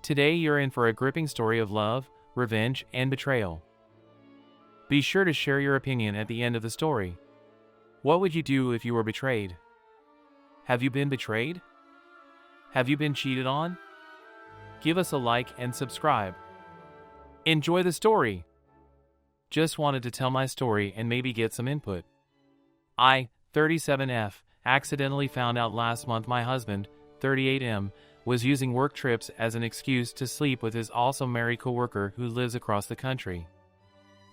Today you're in for a gripping story of love, revenge, and betrayal. Be sure to share your opinion at the end of the story. What would you do if you were betrayed? Have you been betrayed? Have you been cheated on? Give us a like and subscribe. Enjoy the story. Just wanted to tell my story and maybe get some input. I, 37F, accidentally found out last month my husband, 38M, was using work trips as an excuse to sleep with his also married coworker who lives across the country.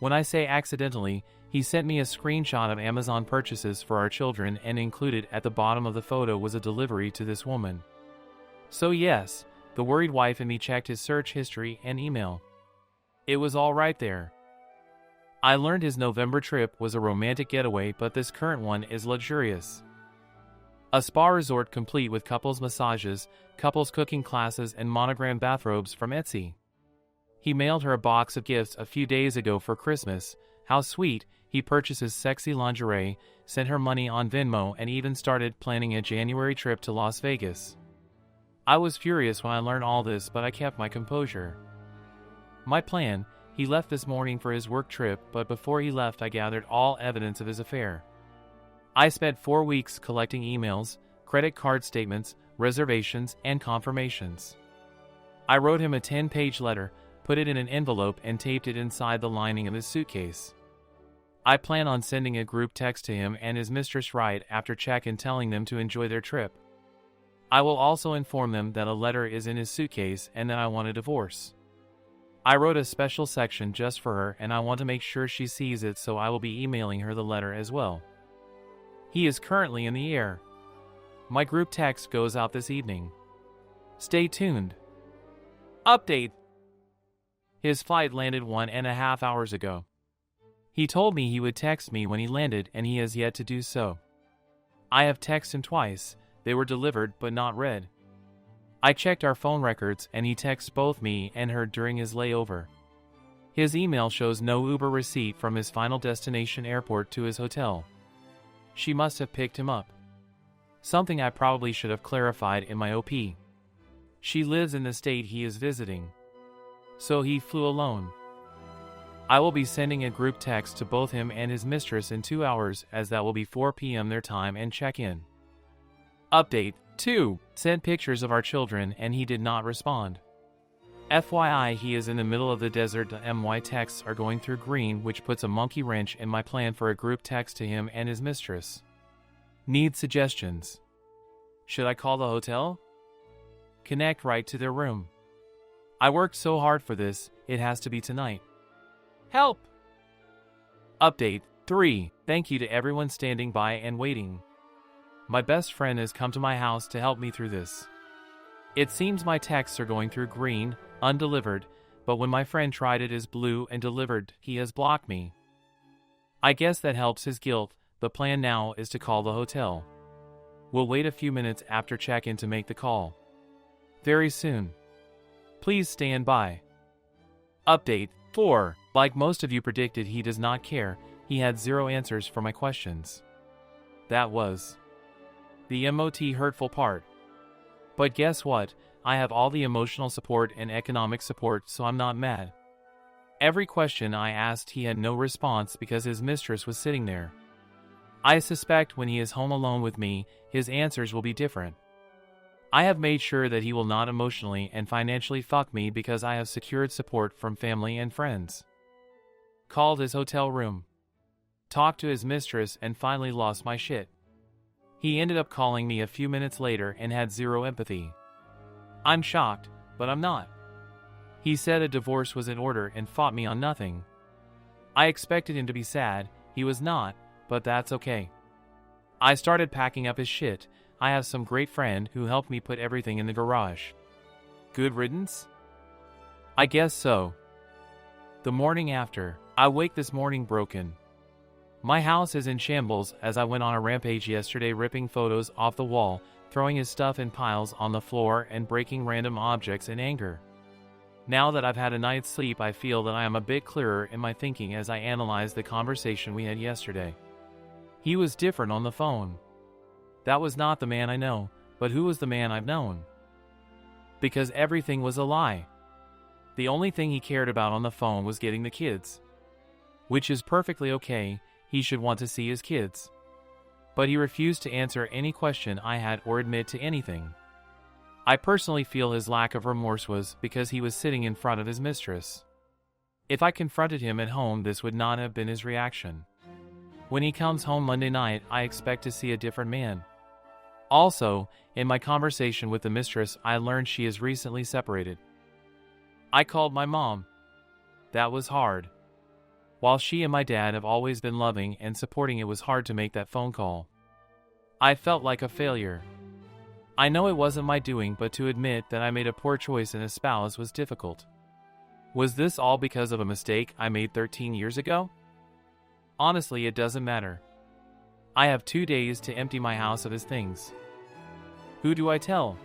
When I say accidentally, he sent me a screenshot of Amazon purchases for our children, and included at the bottom of the photo was a delivery to this woman. So yes, the worried wife and me checked his search history and email. It was all right there. I learned his November trip was a romantic getaway, but this current one is luxurious. A spa resort complete with couples massages, couples cooking classes, and monogram bathrobes from Etsy. He mailed her a box of gifts a few days ago for Christmas. How sweet. He purchases sexy lingerie, sent her money on Venmo, and even started planning a January trip to Las Vegas. I was furious when I learned all this, but I kept my composure. My plan: he left this morning for his work trip, but before he left I gathered all evidence of his affair. I spent 4 weeks collecting emails, credit card statements, reservations, and confirmations. I wrote him a 10-page letter, put it in an envelope, and taped it inside the lining of his suitcase. I plan on sending a group text to him and his mistress right after check-in telling them to enjoy their trip. I will also inform them that a letter is in his suitcase and that I want a divorce. I wrote a special section just for her, and I want to make sure she sees it, so I will be emailing her the letter as well. He is currently in the air. My group text goes out this evening. Stay tuned. Update: his flight landed 1.5 hours ago. He told me he would text me when he landed, and he has yet to do so. I have texted him twice. They were delivered but not read. I checked our phone records, and he texted both me and her during his layover. His email shows no Uber receipt from his final destination airport to his hotel. She must have picked him up. Something I probably should have clarified in my OP. She lives in the state he is visiting. So he flew alone. I will be sending a group text to both him and his mistress in 2 hours, as that will be 4 p.m. their time, and check in. Update: 2. Sent pictures of our children and he did not respond. FYI, he is in the middle of the desert. My texts are going through green, which puts a monkey wrench in my plan for a group text to him and his mistress. Need suggestions. Should I call the hotel? Connect right to their room. I worked so hard for this, it has to be tonight. Help! Update: 3. Thank you to everyone standing by and waiting. My best friend has come to my house to help me through this. It seems my texts are going through green, undelivered, but when my friend tried it as blue and delivered, he has blocked me. I guess that helps his guilt. The plan now is to call the hotel. We'll wait a few minutes after check-in to make the call. Very soon. Please stand by. Update: 4. Like most of you predicted, he does not care. He had 0 answers for my questions. That was the MOT hurtful part. But guess what? I have all the emotional support and economic support, so I'm not mad. Every question I asked, he had no response because his mistress was sitting there. I suspect when he is home alone with me, his answers will be different. I have made sure that he will not emotionally and financially fuck me because I have secured support from family and friends. Called his hotel room. Talked to his mistress and finally lost my shit. He ended up calling me a few minutes later and had 0 empathy. I'm shocked, but I'm not. He said a divorce was in order and fought me on nothing. I expected him to be sad. He was not, but that's okay. I started packing up his shit. I have some great friend who helped me put everything in the garage. Good riddance? I guess so. The morning after, I wake this morning broken. My house is in shambles as I went on a rampage yesterday, ripping photos off the wall, throwing his stuff in piles on the floor, and breaking random objects in anger. Now that I've had a night's sleep, I feel that I am a bit clearer in my thinking as I analyze the conversation we had yesterday. He was different on the phone. That was not the man I know, but who was the man I've known? because everything was a lie. The only thing he cared about on the phone was getting the kids. Which is perfectly okay, he should want to see his kids. But he refused to answer any question I had or admit to anything. I personally feel his lack of remorse was because he was sitting in front of his mistress. If I confronted him at home, this would not have been his reaction. When he comes home Monday night, I expect to see a different man. Also, in my conversation with the mistress, I learned she is recently separated. I called my mom. That was hard. While she and my dad have always been loving and supporting, it was hard to make that phone call. I felt like a failure. I know it wasn't my doing, but to admit that I made a poor choice in a spouse was difficult. Was this all because of a mistake I made 13 years ago? Honestly, it doesn't matter. I have 2 days to empty my house of his things. Who do I tell?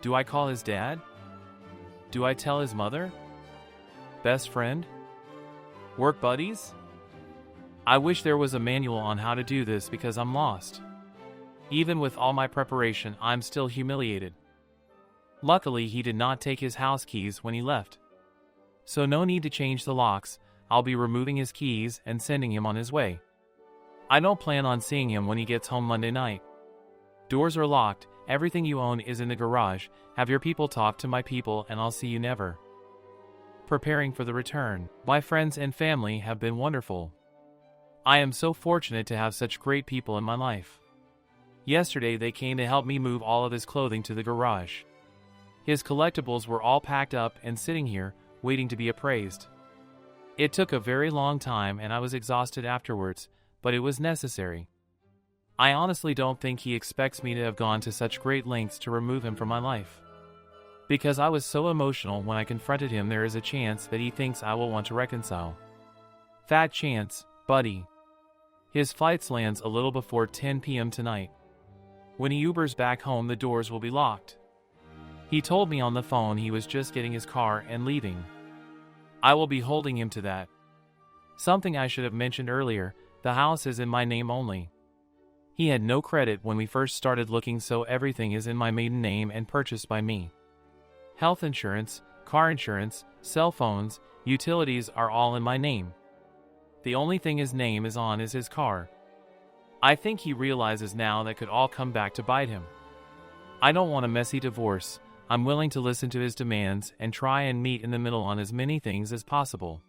Do I call his dad? Do I tell his mother? Best friend? Work buddies? I wish there was a manual on how to do this because I'm lost. Even with all my preparation, I'm still humiliated. Luckily, he did not take his house keys when he left. So no need to change the locks. I'll be removing his keys and sending him on his way. I don't plan on seeing him when he gets home Monday night. Doors are locked, everything you own is in the garage. Have your people talk to my people and I'll see you never. Preparing for the return. My friends and family have been wonderful. I am so fortunate to have such great people in my life. Yesterday they came to help me move all of his clothing to the garage. His collectibles were all packed up and sitting here, waiting to be appraised. It took a very long time and I was exhausted afterwards, but it was necessary. I honestly don't think he expects me to have gone to such great lengths to remove him from my life. Because I was so emotional when I confronted him, there is a chance that he thinks I will want to reconcile. Fat chance, buddy. His flight lands a little before 10 p.m. tonight. When he Ubers back home, the doors will be locked. He told me on the phone he was just getting his car and leaving. I will be holding him to that. Something I should have mentioned earlier, the house is in my name only. He had no credit when we first started looking, so everything is in my maiden name and purchased by me. Health insurance, car insurance, cell phones, utilities are all in my name. The only thing his name is on is his car. I think he realizes now that could all come back to bite him. I don't want a messy divorce. I'm willing to listen to his demands and try and meet in the middle on as many things as possible.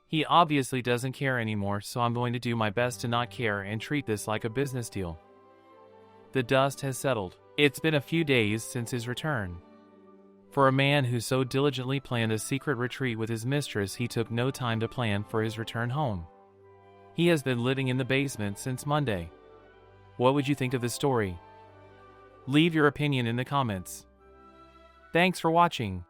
He obviously doesn't care anymore, so I'm going to do my best to not care and treat this like a business deal. The dust has settled. It's been a few days since his return. For a man who so diligently planned a secret retreat with his mistress, he took no time to plan for his return home. He has been living in the basement since Monday. What would you think of this story? Leave your opinion in the comments. Thanks for watching.